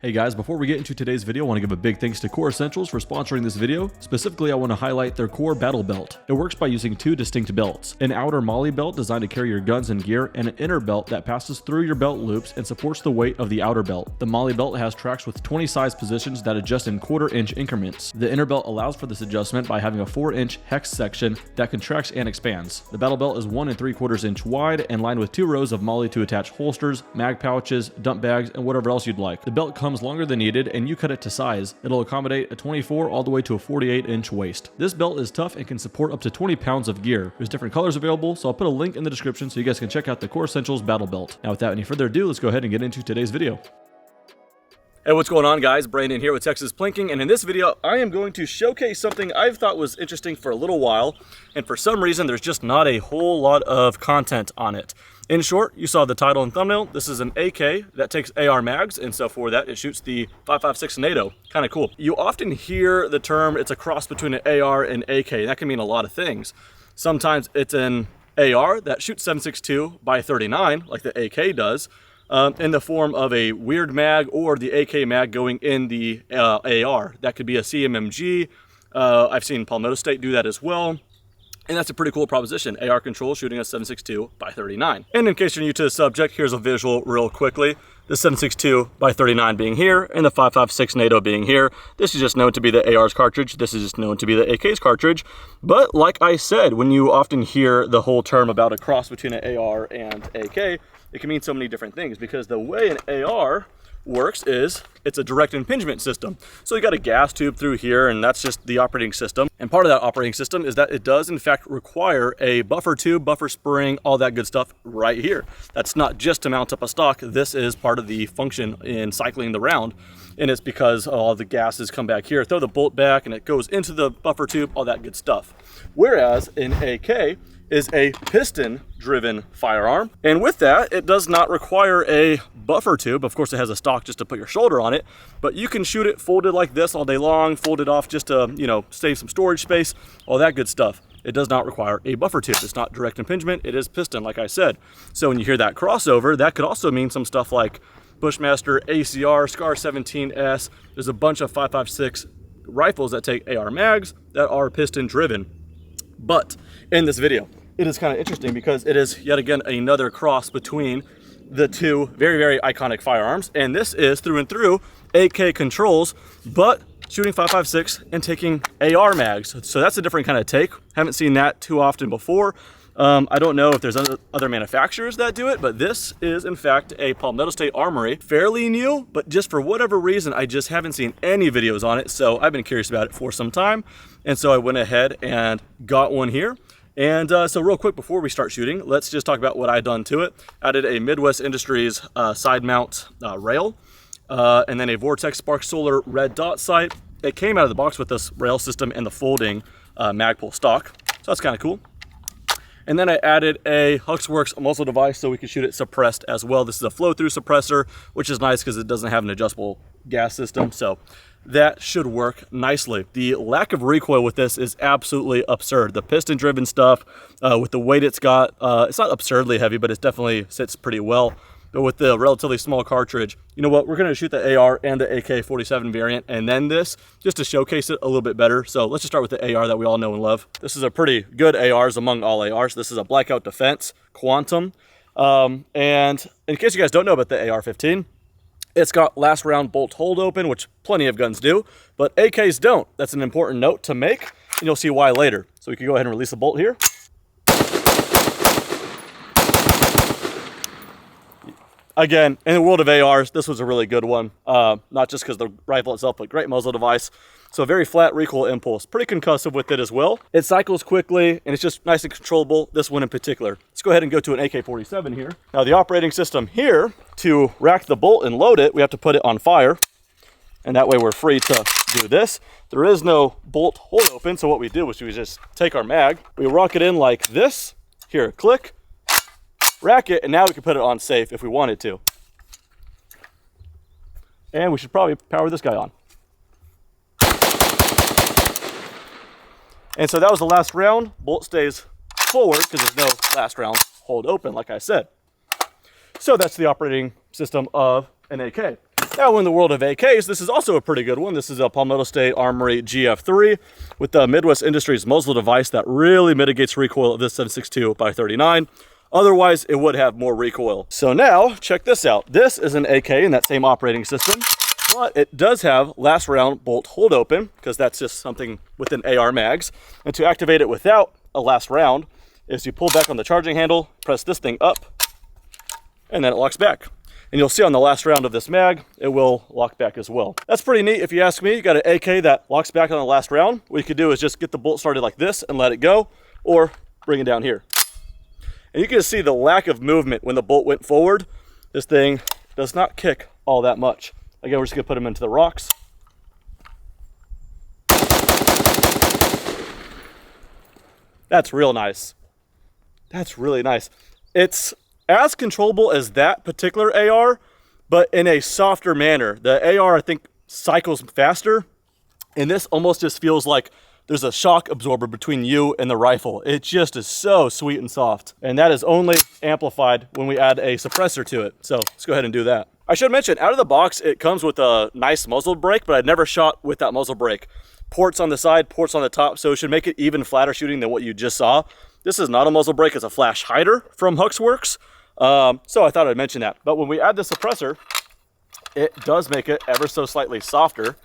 Hey guys, before we get into today's video, I want to give a big thanks to Core Essentials for sponsoring this video. Specifically, I want to highlight their Core Battle Belt. It works by using two distinct belts, an outer MOLLE belt designed to carry your guns and gear, and an inner belt that passes through your belt loops and supports the weight of the outer belt. The MOLLE belt has tracks with 20 size positions that adjust in quarter-inch increments. The inner belt allows for this adjustment by having a 4-inch hex section that contracts and expands. The battle belt is 1 3/4 inch wide and lined with 2 rows of MOLLE to attach holsters, mag pouches, dump bags, and whatever else you'd like. The belt comes longer than needed, and you cut it to size. It'll accommodate a 24 all the way to a 48-inch waist. This belt is tough and can support up to 20 pounds of gear. There's different colors available, so I'll put a link in the description so you guys can check out the Core Essentials Battle Belt. Now without any further ado, let's go ahead and get into today's video. Hey, what's going on guys? Brandon here with Texas Plinking, and in this video I am going to showcase something I've thought was interesting for a little while, and for some reason there's just not a whole lot of content on it. In short, you saw the title and thumbnail. This is an AK that takes AR mags, and so for that it shoots the 5.56 NATO. Kind of cool. You often hear the term it's a cross between an AR and AK, and that can mean a lot of things. Sometimes it's an AR that shoots 7.62 by 39 like the AK does, in the form of a weird mag or the AK mag going in the AR. That could be a CMMG. I've seen Palmetto State do that as well. And that's a pretty cool proposition. AR control shooting a 7.62 by 39. And in case you're new to the subject, here's a visual real quickly. The 7.62 by 39 being here and the 5.56 NATO being here. This is just known to be the AR's cartridge. This is just known to be the AK's cartridge. But like I said, when you often hear the whole term about a cross between an AR and AK, it can mean so many different things, because the way an AR works is it's a direct impingement system. So you got a gas tube through here, and that's just the operating system. And part of that operating system is that it does in fact require a buffer tube, buffer spring, all that good stuff right here. That's not just to mount up a stock. This is part of the function in cycling the round. And it's because all the gases come back here, throw the bolt back, and it goes into the buffer tube, all that good stuff. Whereas an AK is a piston-driven firearm, and with that, it does not require a buffer tube. Of course, it has a stock just to put your shoulder on it, but you can shoot it folded like this all day long, fold it off just to, you know, save some storage space, all that good stuff. It does not require a buffer tube. It's not direct impingement, it is piston, like I said. So when you hear that crossover, that could also mean some stuff like Bushmaster, ACR, SCAR 17S. There's a bunch of 5.56 rifles that take AR mags that are piston-driven. But in this video, it is kind of interesting because it is yet again another cross between the two very, very iconic firearms. And this is through and through AK controls, but shooting 5.56 and taking AR mags. So that's a different kind of take. Haven't seen that too often before. I don't know if there's other manufacturers that do it, but this is in fact a Palmetto State Armory. Fairly new, but just for whatever reason, I just haven't seen any videos on it. So I've been curious about it for some time. And so I went ahead and got one here. And so real quick before we start shooting, let's just talk about what I've done to it. I did a Midwest Industries side mount rail, and then a Vortex Spark Solar red dot sight. It came out of the box with this rail system and the folding Magpul stock. So that's kind of cool. And then I added a Huxworks muzzle device so we can shoot it suppressed as well. This is a flow-through suppressor, which is nice because it doesn't have an adjustable gas system. So that should work nicely. The lack of recoil with this is absolutely absurd. The piston-driven stuff, with the weight it's got, it's not absurdly heavy, but it definitely sits pretty well. But with the relatively small cartridge, you know what, we're gonna shoot the AR and the AK-47 variant, and then this, just to showcase it a little bit better. So let's just start with the AR that we all know and love. This is a pretty good ARs among all ARs. This is a Blackout Defense Quantum. And in case you guys don't know about the AR-15, it's got last round bolt hold open, which plenty of guns do, but AKs don't. That's an important note to make, and you'll see why later. So we can go ahead and release the bolt here. Again, in the world of ARs, this was a really good one. Not just because the rifle itself, but great muzzle device. So very flat recoil impulse. Pretty concussive with it as well. It cycles quickly, and it's just nice and controllable, this one in particular. Let's go ahead and go to an AK-47 here. Now the operating system here, to rack the bolt and load it, we have to put it on fire. And that way we're free to do this. There is no bolt hold open, so what we do is we just take our mag, we rock it in like this. Here, click. Rack it, and now we can put it on safe if we wanted to. And we should probably power this guy on. And so that was the last round. Bolt stays forward because there's no last round hold open, like I said. So that's the operating system of an AK. Now, in the world of AKs, this is also a pretty good one. This is a Palmetto State Armory GF3 with the Midwest Industries muzzle device that really mitigates recoil of this 7.62 by 39. Otherwise, it would have more recoil. So now, check this out. This is an AK in that same operating system, but it does have last round bolt hold open, because that's just something within AR mags. And to activate it without a last round is you pull back on the charging handle, press this thing up, and then it locks back. And you'll see on the last round of this mag, it will lock back as well. That's pretty neat if you ask me. You got an AK that locks back on the last round. What you could do is just get the bolt started like this and let it go, or bring it down here. And you can see the lack of movement when the bolt went forward. This thing does not kick all that much. Again, we're just gonna put them into the rocks. That's real nice. That's really nice. It's as controllable as that particular AR, but in a softer manner. The AR, I think, cycles faster, and this almost just feels like there's a shock absorber between you and the rifle. It just is so sweet and soft, and that is only amplified when we add a suppressor to it. So let's go ahead and do that. I should mention, out of the box, it comes with a nice muzzle brake, but I'd never shot with that muzzle brake. Ports on the side, ports on the top, so it should make it even flatter shooting than what you just saw. This is not a muzzle brake, it's a flash hider from Huxworks. So I thought I'd mention that. But when we add the suppressor, it does make it ever so slightly softer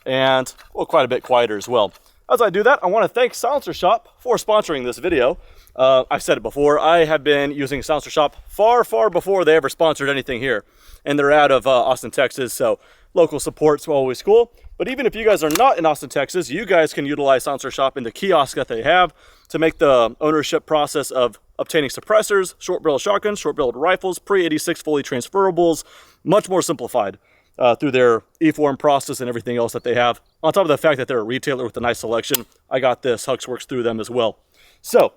and, well, quite a bit quieter as well. As I do that, I want to thank Silencer Shop for sponsoring this video. I've said it before, I have been using Silencer Shop far before they ever sponsored anything here. And they're out of Austin, Texas, so local support's always cool. But even if you guys are not in Austin, Texas, you guys can utilize Silencer Shop in the kiosk that they have to make the ownership process of obtaining suppressors, short-barreled shotguns, short-barreled rifles, pre-86 fully transferables, much more simplified through their e-form process and everything else that they have. On top of the fact that they're a retailer with a nice selection, I got this Huxworks through them as well. So,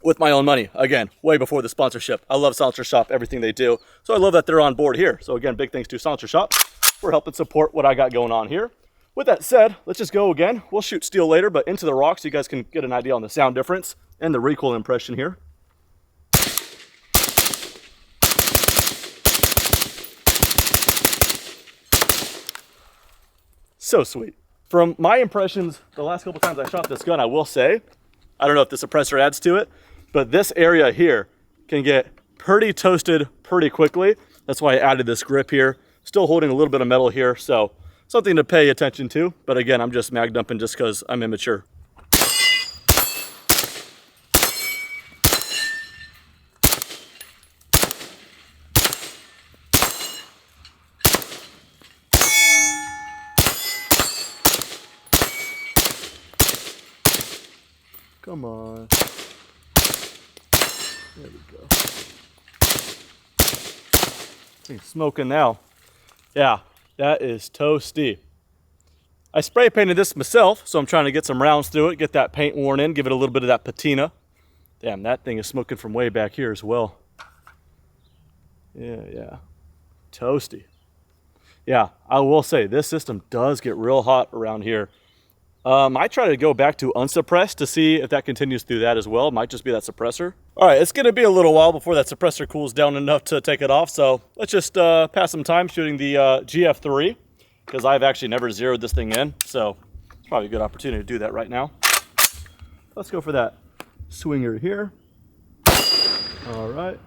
with my own money, again, way before the sponsorship. I love Silencer Shop, everything they do. So I love that they're on board here. So again, big thanks to Silencer Shop for helping support what I got going on here. With that said, let's just go again. We'll shoot steel later, but into the rock so you guys can get an idea on the sound difference and the recoil impression here. So sweet. From my impressions, the last couple times I shot this gun, I will say, I don't know if the suppressor adds to it, but this area here can get pretty toasted pretty quickly. That's why I added this grip here. Still holding a little bit of metal here, so something to pay attention to. But again, I'm just mag dumping just because I'm immature. Come on. There we go. It's smoking now. Yeah, that is toasty. I spray painted this myself, so I'm trying to get some rounds through it, get that paint worn in, give it a little bit of that patina. Damn, that thing is smoking from way back here as well. Yeah. Toasty. Yeah, I will say, this system does get real hot around here. I try to go back to unsuppressed to see if that continues through that as well. It might just be that suppressor. All right, it's gonna be a little while before that suppressor cools down enough to take it off. So let's just pass some time shooting the GF3, because I've actually never zeroed this thing in. So it's probably a good opportunity to do that right now. Let's go for that swinger here. All right.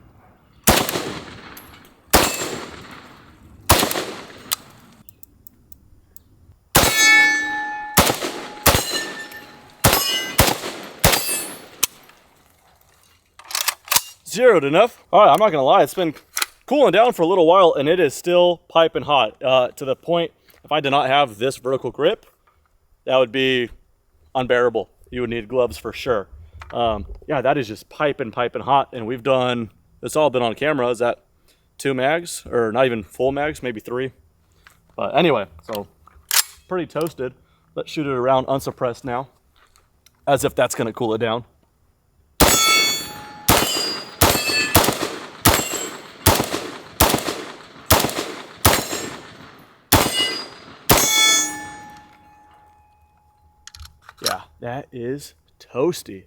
Zeroed enough. All right, I'm not gonna lie, it's been cooling down for a little while and it is still piping hot to the point, if I did not have this vertical grip, that would be unbearable. You would need gloves for sure. Yeah, that is just piping hot, and we've done, it's all been on camera. Is that 2 mags, or not even full mags, maybe 3? But anyway, so pretty toasted. Let's shoot it around unsuppressed now, as if that's gonna cool it down. Yeah, that is toasty.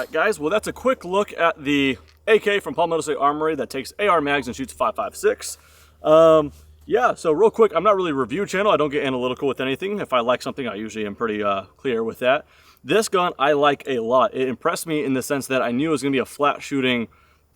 right, guys, well, that's a quick look at the AK from Palmetto State Armory that takes AR mags and shoots 5.56. Yeah, so real quick, I'm not really a review channel. I don't get analytical with anything. If I like something, I usually am pretty clear with that. This gun I like a lot. It impressed me in the sense that I knew it was going to be a flat shooting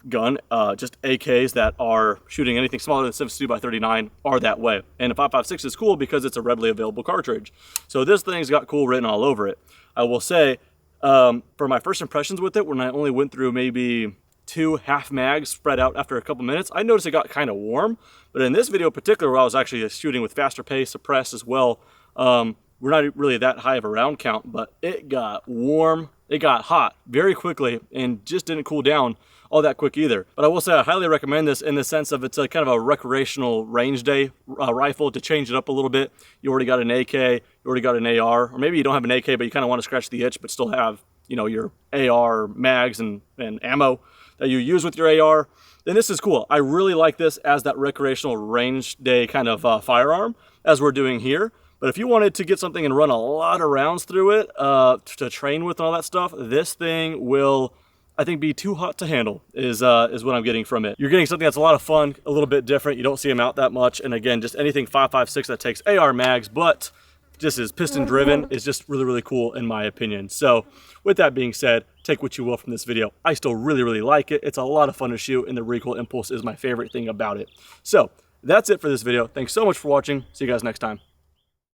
gun. Just AKs that are shooting anything smaller than 7.62x39 are that way. And a 5.56 is cool because it's a readily available cartridge. So this thing's got cool written all over it. I will say, for my first impressions with it, when I only went through maybe 2 half mags spread out after a couple minutes, I noticed it got kind of warm. But in this video in particular, where I was actually shooting with faster pace, suppressed as well, we're not really that high of a round count, but it got warm, it got hot very quickly and just didn't cool down all that quick either. But I will say I highly recommend this in the sense of it's a kind of a recreational range day rifle to change it up a little bit. You already got an AK, you already got an AR, or maybe you don't have an AK, but you kind of want to scratch the itch, but still have, you know, your AR mags and ammo that you use with your AR. Then this is cool. I really like this as that recreational range day kind of firearm, as we're doing here. But if you wanted to get something and run a lot of rounds through it to train with and all that stuff, this thing will, I think, be too hot to handle is what I'm getting from it. You're getting something that's a lot of fun, a little bit different. You don't see them out that much. And again, just anything 5.56 that takes AR mags, but just is piston driven is just really, really cool in my opinion. So with that being said, take what you will from this video. I still really, really like it. It's a lot of fun to shoot, and the recoil impulse is my favorite thing about it. So that's it for this video. Thanks so much for watching. See you guys next time.